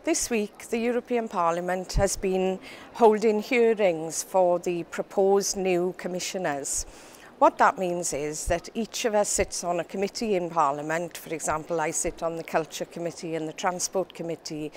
This week, the European Parliament has been holding hearings for the proposed new commissioners. What that means is that each of us sits on a committee in Parliament. For example, I sit on the Culture Committee and the Transport Committee,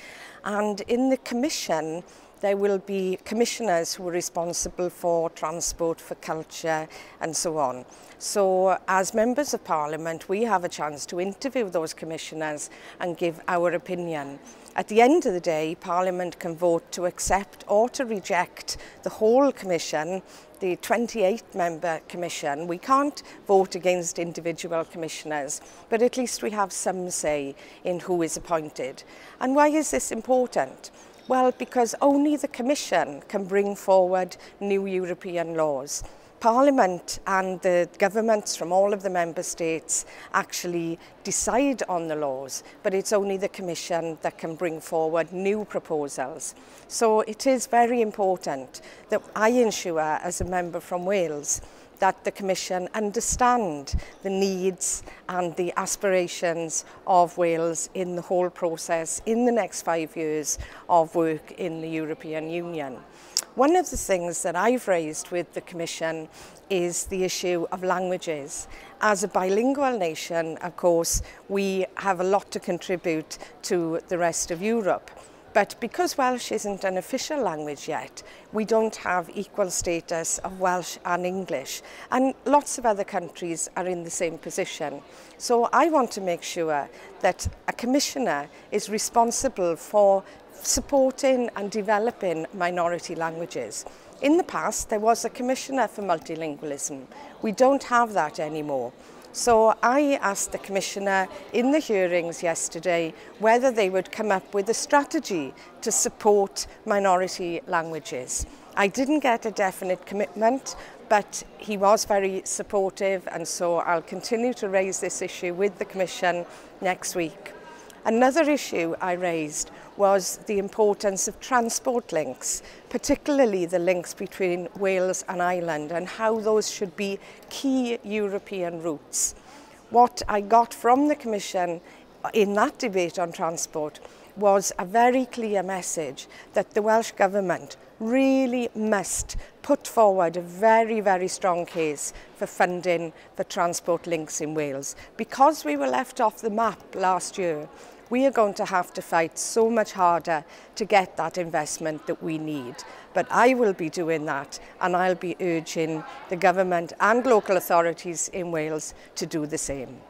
and in the Commission there will be commissioners who are responsible for transport, for culture and so on. So as members of Parliament, we have a chance to interview those commissioners and give our opinion. At the end of the day, Parliament can vote to accept or to reject the whole Commission, the 28-member Commission. We can't vote against individual commissioners, but at least we have some say in who is appointed. And why is this important? Well, because only the Commission can bring forward new European laws. Parliament and the governments from all of the member states actually decide on the laws, but it's only the Commission that can bring forward new proposals. So it is very important that I ensure, as a member from Wales, that the Commission understand the needs and the aspirations of Wales in the whole process in the next 5 years of work in the European Union. One of the things that I've raised with the Commission is the issue of languages. As a bilingual nation, of course, we have a lot to contribute to the rest of Europe. But because Welsh isn't an official language yet, we don't have equal status of Welsh and English. And lots of other countries are in the same position. So I want to make sure that a commissioner is responsible for supporting and developing minority languages. In the past, there was a commissioner for multilingualism. We don't have that anymore. So I asked the Commissioner in the hearings yesterday whether they would come up with a strategy to support minority languages. I didn't get a definite commitment, but he was very supportive, and so I'll continue to raise this issue with the Commission next week. Another issue I raised was the importance of transport links, particularly the links between Wales and Ireland, and how those should be key European routes. What I got from the Commission in that debate on transport was a very clear message that the Welsh Government really must put forward a very, very strong case for funding for transport links in Wales. Because we were left off the map last year, we are going to have to fight so much harder to get that investment that we need. But I will be doing that, and I'll be urging the government and local authorities in Wales to do the same.